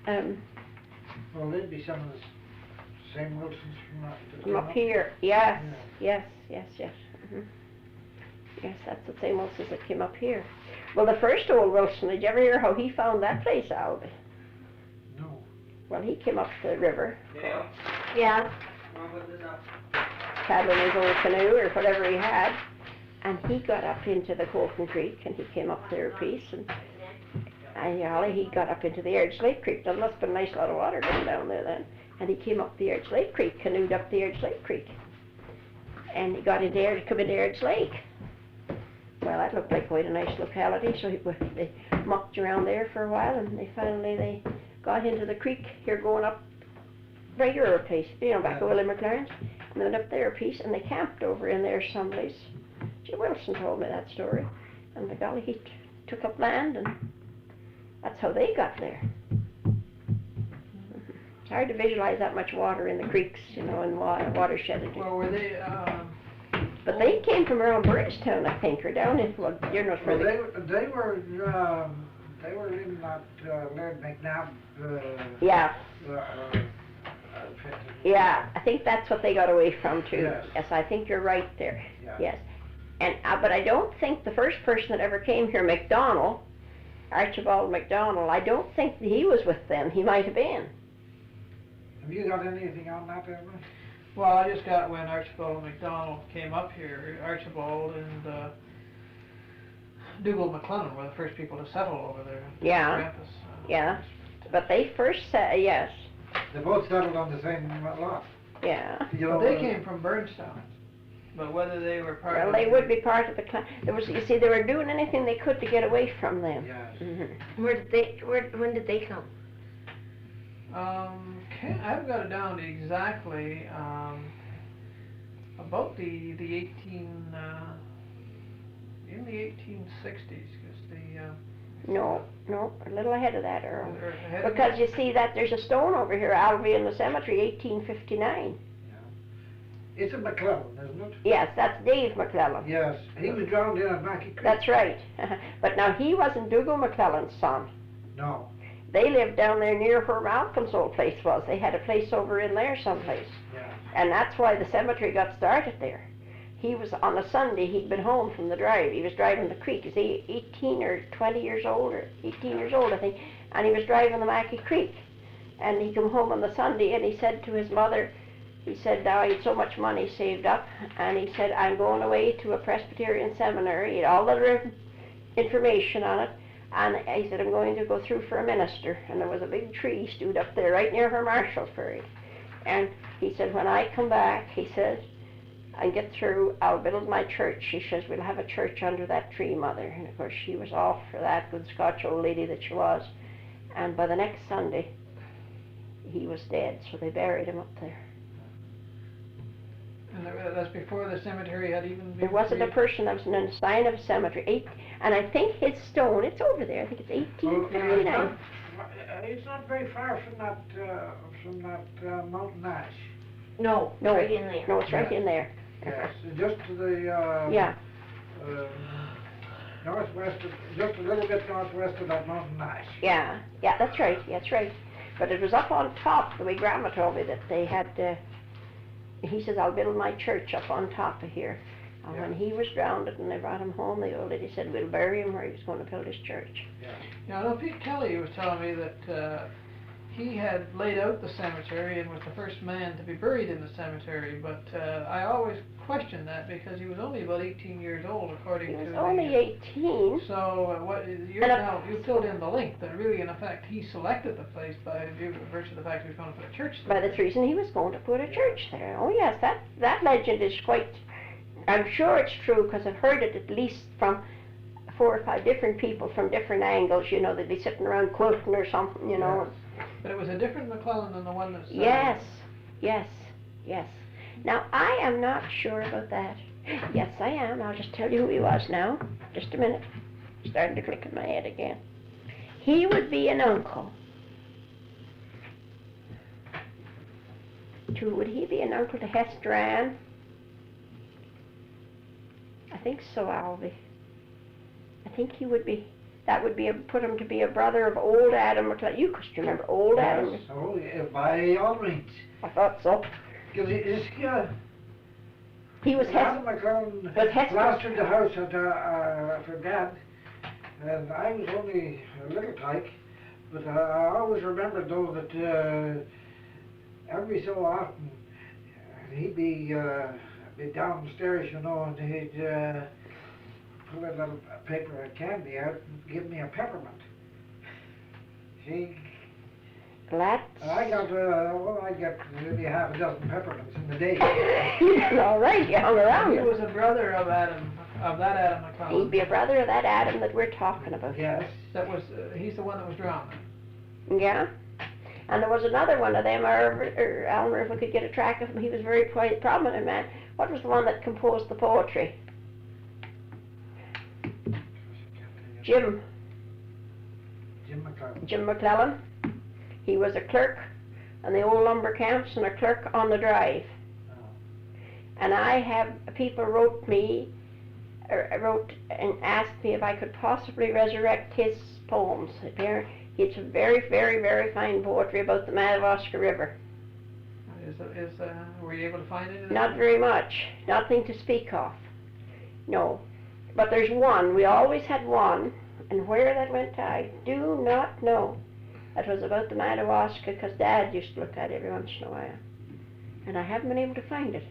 Well, they'd be some of the same Wilsons from up here. Yes, yes, yes, yes. Yes, that's the same Wilsons that came up here. Well, the first old Wilson, did you ever hear how he found that place, Alvie? No. Well, he came up the river. Yeah. Yeah. Paddling his old canoe or whatever he had, and he got up into the Colton Creek, and he came up there a piece, and he got up into the Edge Lake Creek. Now, there must have been a nice lot of water going down there then. And he came up the Edge Lake Creek, canoed up the Edge Lake Creek. And he got in there to come into Edge Lake. Well, that looked like quite a nice locality, so they mucked around there for a while, and they got into the creek here going up regular place, back to Willie McLaren's. And they went up there a piece, and they camped over in there someplace. Jim Wilson told me that story. And the golly, he took up land, and that's how they got there. It's hard to visualize that much water in the creeks, in watershed. Well, were they, But they came from around Bridgetown, I think, or down in, Well, they were in that Laird MacNabb. Yeah. Yeah, I think that's what they got away from too. Yes, I think you're right there. Yeah. Yes. And but I don't think the first person that ever came here, McDonald, Archibald McDonald, I don't think he was with them. He might have been. Have you got anything on that, Elmer? well, I just got when Archibald McDonald came up here. Archibald and Dougal McLelland were the first people to settle over there. Yeah. Campus. Yeah. But they first said, yes. They both settled on the same lot. Yeah. Well, they came from Burnstown, but whether they were part Well, of they would be part of the clan. You see, they were doing anything they could to get away from them. Yes. Mm-hmm. When did they come? I've got it down to exactly about the 18 in the 1860s, because No, a little ahead of that, Earl. ahead of Because you see that there's a stone over here, Alvie in the cemetery, 1859. It's a McLelland, isn't it? Yes, that's Dave McLelland. Yes. He was drowned in at Mackey Creek. That's right. But now he wasn't Dougal McLelland's son. No. They lived down there near where Malcolm's old place was. They had a place over in there someplace. Yeah. And that's why the cemetery got started there. He was, on a Sunday, he'd been home from the drive. He was driving the creek. He's 18 or 20 years old, or 18 years old, I think. And he was driving the Mackey Creek. And he come home on the Sunday, and he said to his mother, he said, now I had so much money saved up, and he said, I'm going away to a Presbyterian seminary. He had all the information on it. And he said, I'm going to go through for a minister. And there was a big tree stood up there right near where Marshall's buried. And he said, when I come back, he said, and get through, I'll build my church. She says, we'll have a church under that tree, Mother. And of course, she was off for that, good Scotch old lady that she was. And by the next Sunday, he was dead, so they buried him up there. And that's before the cemetery had even been There wasn't a person that was in a sign of a cemetery. And I think his stone, it's over there. I think it's 1859. It's not very far from that mountain ash. No, right in there. No, it's right in there. Yes, just to the Yeah. northwest, just a little bit northwest of that mountain ash. Yeah, that's right, that's right. But it was up on top, the way Grandma told me that they had, he says, I'll build my church up on top of here. And when he was drowned and they brought him home, the old lady said, we'll bury him where he was going to build his church. Yeah. Yeah, no, Pete Kelly was telling me that he had laid out the cemetery and was the first man to be buried in the cemetery, but I always questioned that because he was only about 18 years old, according to He was only 18. So you filled in the link that really, in effect, he selected the place by virtue of the fact he was going to put a church there. By the reason he was going to put a church there. Oh yes, that legend is quite, I'm sure it's true because I've heard it at least from 4 or 5 different people from different angles. You know, they'd be sitting around quilting or something, you know. But it was a different McLelland than the one that's... Yes. Now, I am not sure about that. Yes, I am. I'll just tell you who he was now. Just a minute. Starting to click in my head again. He would be an uncle. Would he be an uncle to Hester Ann? I think so, Alvie. I think he would be That would be put him to be a brother of old Adam McLelland. You could remember old Adam. Yes, oh, yeah, by all means. I thought so. Because He was Adam McLelland but Hesper- plastered the house for Dad, and I was only a little tyke, but I always remembered though that every so often he'd be downstairs, you know, and he'd pull a little paper of candy out and give me a peppermint. See, That's I got maybe half a dozen peppermints in the day. all right. You hung around He him. was a brother of that Adam McLelland. He'd be a brother of that Adam that we're talking about. Yes. That was, he's the one that was drowned. Yeah. And there was another one of them, or Elmer, if we could get a track of him, he was a very prominent man. What was the one that composed the poetry? Jim McLelland. Jim McLelland. He was a clerk in the old lumber camps and a clerk on the drive. Oh. And I have, people wrote and asked me if I could possibly resurrect his poems. It's a very, very, very fine poetry about the Madawaska River. Were you able to find it? Not very much, nothing to speak of. No, but there's one, we always had one, and where that went to, I do not know. That was about the Madawaska, because Dad used to look at it every once in a while. And I haven't been able to find it.